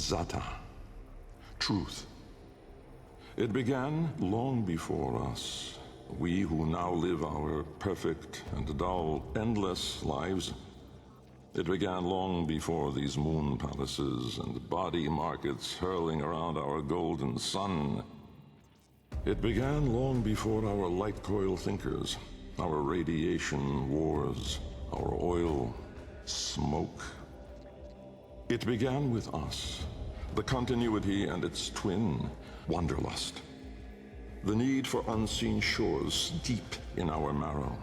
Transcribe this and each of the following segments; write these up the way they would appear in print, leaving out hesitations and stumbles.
Zata. Truth. It began long before us. We who now live our perfect and dull, endless lives. It began long before these moon palaces and body markets hurling around our golden sun. It began long before our light coil thinkers, our radiation wars, our oil smoke. It began with us, the continuity and its twin, wanderlust. The need for unseen shores deep in our marrow.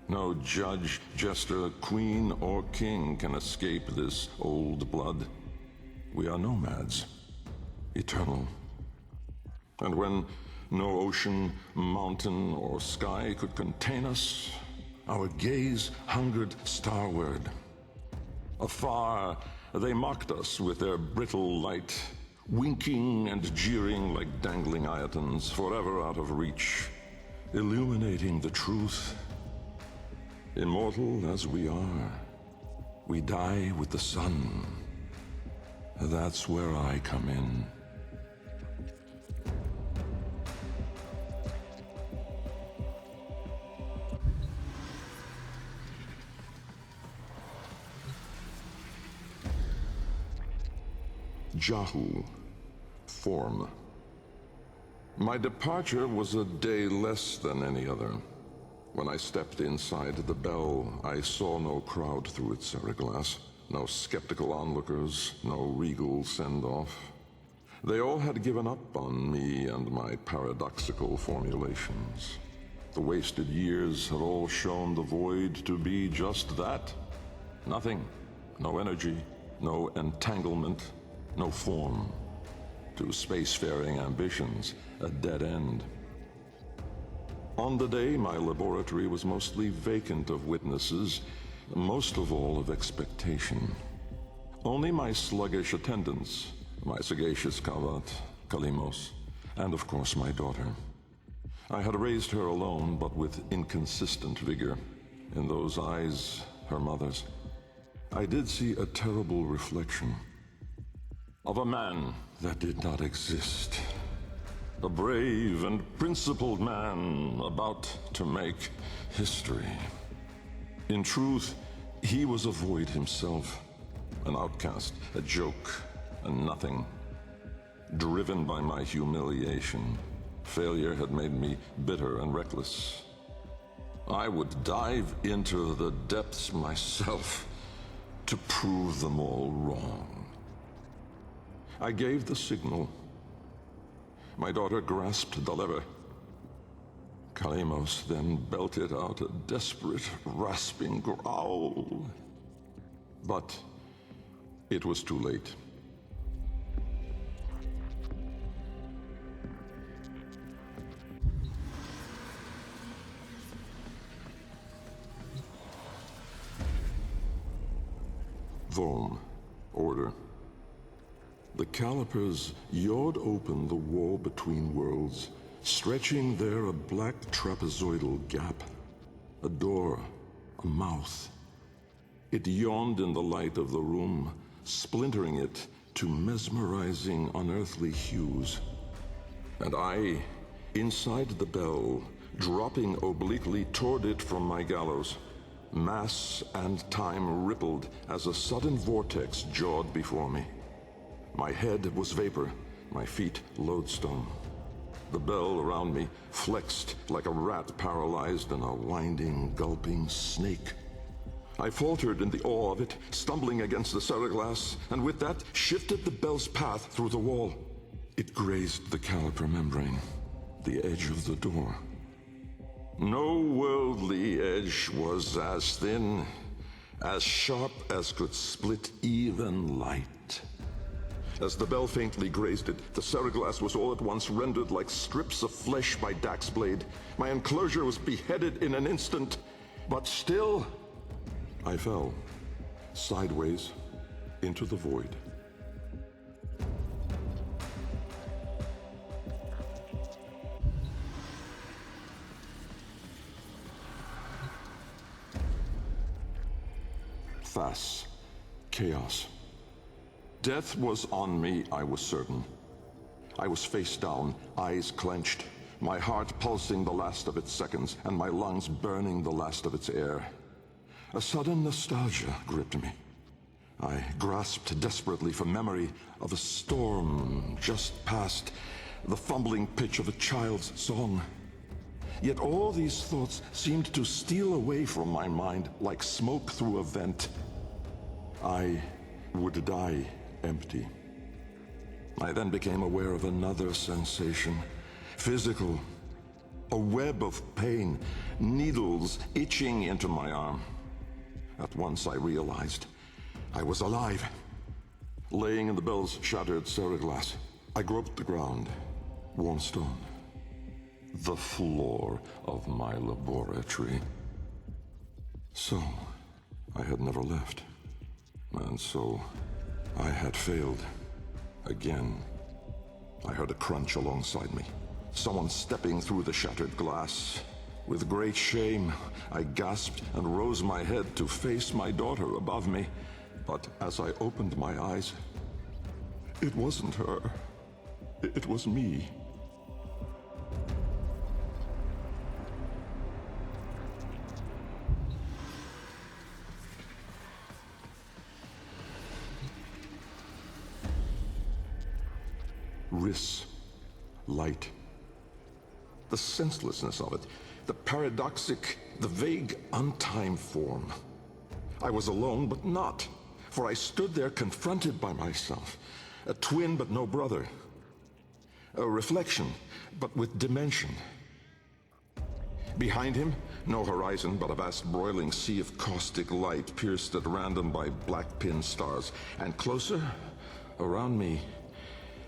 No judge, jester, queen, or king can escape this old blood. We are nomads, eternal. And when no ocean, mountain, or sky could contain us, our gaze hungered starward. Afar, they mocked us with their brittle light, winking and jeering like dangling iotons, forever out of reach, illuminating the truth. Immortal as we are, we die with the sun. That's where I come in. Jahu, form. My departure was a day less than any other. When I stepped inside the bell, I saw no crowd through its glass, no skeptical onlookers, no regal send-off. They all had given up on me and my paradoxical formulations. The wasted years had all shown the void to be just that. Nothing. No energy, no entanglement, no form. To spacefaring ambitions, a dead end. On the day, my laboratory was mostly vacant of witnesses, most of all of expectation. Only my sluggish attendants, my sagacious Kavat, Kalimos, and of course my daughter. I had raised her alone, but with inconsistent vigor. In those eyes, her mother's, I did see a terrible reflection of a man that did not exist. A brave and principled man about to make history. In truth, he was a void himself, an outcast, a joke, a nothing. Driven by my humiliation, failure had made me bitter and reckless. I would dive into the depths myself to prove them all wrong. I gave the signal. My daughter grasped the lever. Kalimos then belted out a desperate, rasping growl. But it was too late. Vom, order. The calipers yawed open the wall between worlds, stretching there a black trapezoidal gap. A door, a mouth. It yawned in the light of the room, splintering it to mesmerizing, unearthly hues. And I, inside the bell, dropping obliquely toward it from my gallows. Mass and time rippled as a sudden vortex jawed before me. My head was vapor, my feet lodestone. The bell around me flexed like a rat paralyzed in a winding, gulping snake. I faltered in the awe of it, stumbling against the ceraglass, and with that shifted the bell's path through the wall. It grazed the caliper membrane, the edge of the door. No worldly edge was as thin, as sharp as could split even light. As the bell faintly grazed it, the ceraglass was all at once rendered like strips of flesh by Dax's blade. My enclosure was beheaded in an instant, but still, I fell, sideways, into the void. Thas, chaos. Death was on me, I was certain. I was face down, eyes clenched, my heart pulsing the last of its seconds, and my lungs burning the last of its air. A sudden nostalgia gripped me. I grasped desperately for memory of a storm just past, the fumbling pitch of a child's song. Yet all these thoughts seemed to steal away from my mind like smoke through a vent. I would die empty. I then became aware of another sensation, physical, a web of pain, needles itching into my arm. At once I realized I was alive. Laying in the bell's shattered ceraglass, I groped the ground, warm stone, the floor of my laboratory. So, I had never left. And so, I had failed. Again. I heard a crunch alongside me. Someone stepping through the shattered glass. With great shame, I gasped and rose my head to face my daughter above me. But as I opened my eyes, it wasn't her. It was me. Riss, light. The senselessness of it, the paradoxic, the vague, untimed form. I was alone, but not, for I stood there confronted by myself, a twin but no brother, a reflection but with dimension. Behind him, no horizon but a vast broiling sea of caustic light pierced at random by black pin stars, and closer, around me,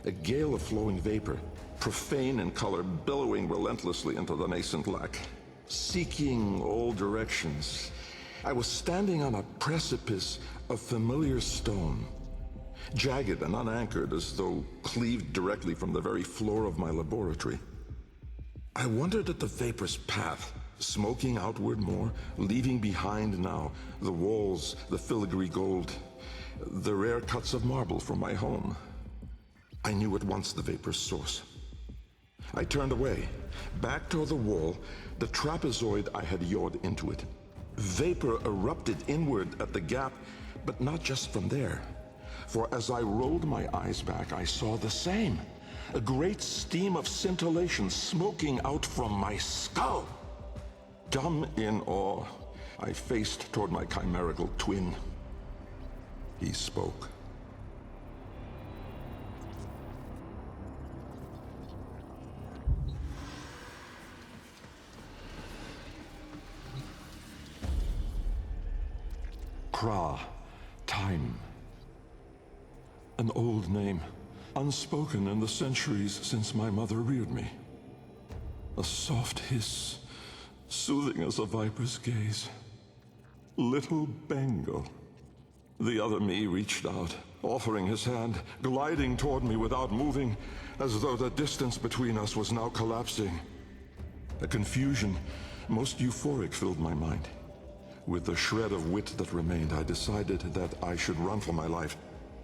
a gale of flowing vapor, profane in color, billowing relentlessly into the nascent lack, seeking all directions. I was standing on a precipice of familiar stone, jagged and unanchored as though cleaved directly from the very floor of my laboratory. I wondered at the vapor's path, smoking outward more, leaving behind now the walls, the filigree gold, the rare cuts of marble from my home. I knew at once the vapor's source. I turned away, back toward the wall, the trapezoid I had yawed into it. Vapor erupted inward at the gap, but not just from there. For as I rolled my eyes back, I saw the same. A great steam of scintillation smoking out from my skull. Dumb in awe, I faced toward my chimerical twin. He spoke. Kra, time. An old name, unspoken in the centuries since my mother reared me. A soft hiss, soothing as a viper's gaze. Little Bengal. The other me reached out, offering his hand, gliding toward me without moving, as though the distance between us was now collapsing. A confusion, most euphoric, filled my mind. With the shred of wit that remained, I decided that I should run for my life.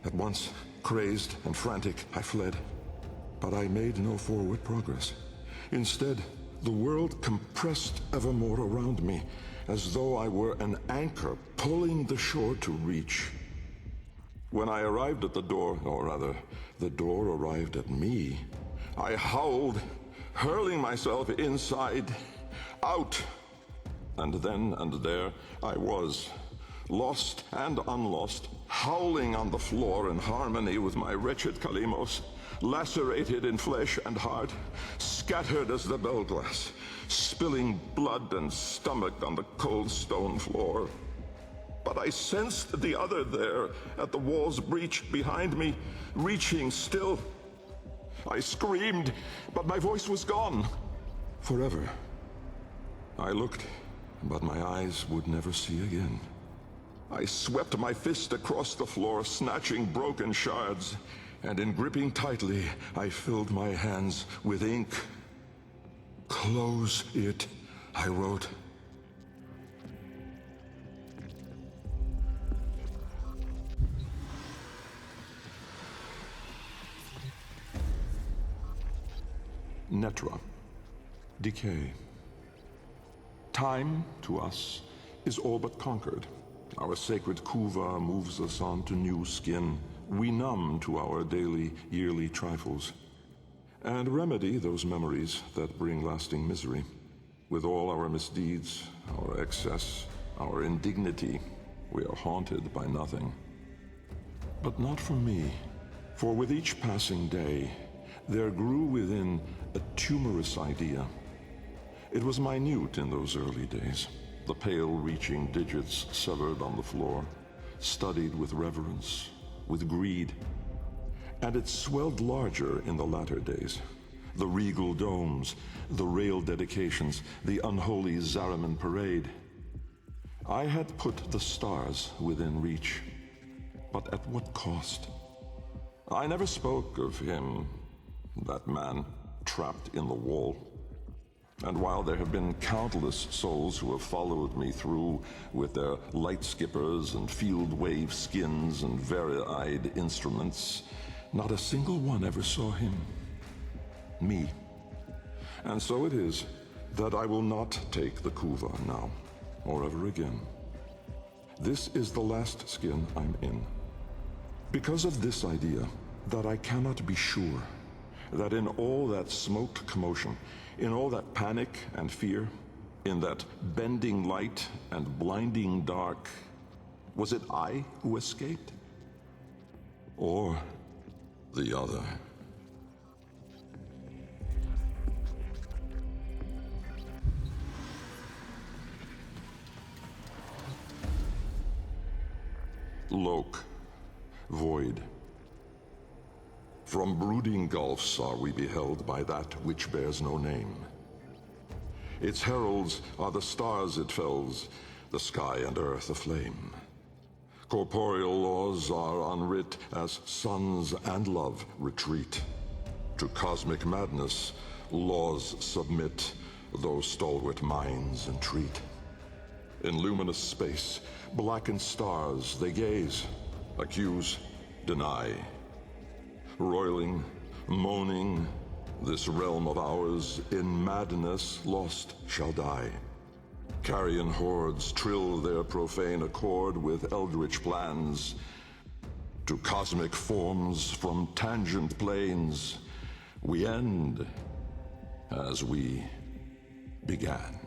At once, crazed and frantic, I fled. But I made no forward progress. Instead, the world compressed ever more around me, as though I were an anchor pulling the shore to reach. When I arrived at the door, or rather, the door arrived at me, I howled, hurling myself inside, out. And then and there I was, lost and unlost, howling on the floor in harmony with my wretched Kalimos, lacerated in flesh and heart, scattered as the bell glass, spilling blood and stomach on the cold stone floor. But I sensed the other there, at the wall's breach behind me, reaching still. I screamed, but my voice was gone. Forever. I looked, but my eyes would never see again. I swept my fist across the floor, snatching broken shards, and in gripping tightly, I filled my hands with ink. Close it, I wrote. Netra. Decay. Time, to us, is all but conquered. Our sacred kuva moves us on to new skin. We numb to our daily, yearly trifles, and remedy those memories that bring lasting misery. With all our misdeeds, our excess, our indignity, we are haunted by nothing. But not for me, for with each passing day, there grew within a tumorous idea. It was minute in those early days, the pale-reaching digits severed on the floor, studied with reverence, with greed. And it swelled larger in the latter days. The regal domes, the rail dedications, the unholy Zariman parade. I had put the stars within reach, but at what cost? I never spoke of him, that man trapped in the wall. And while there have been countless souls who have followed me through with their light skippers and field wave skins and vari-eyed instruments, not a single one ever saw him. Me. And so it is that I will not take the kuva now, or ever again. This is the last skin I'm in. Because of this idea, that I cannot be sure, that in all that smoked commotion, in all that panic and fear, in that bending light and blinding dark, was it I who escaped? Or the other? Lok, void. From brooding gulfs are we beheld by that which bears no name. Its heralds are the stars it fells, the sky and earth aflame. Corporeal laws are unwrit as suns and love retreat. To cosmic madness, laws submit, though stalwart minds entreat. In luminous space, blackened stars they gaze, accuse, deny. Roiling, moaning, this realm of ours in madness lost shall die. Carrion hordes trill their profane accord with eldritch plans. To cosmic forms from tangent planes, we end as we began.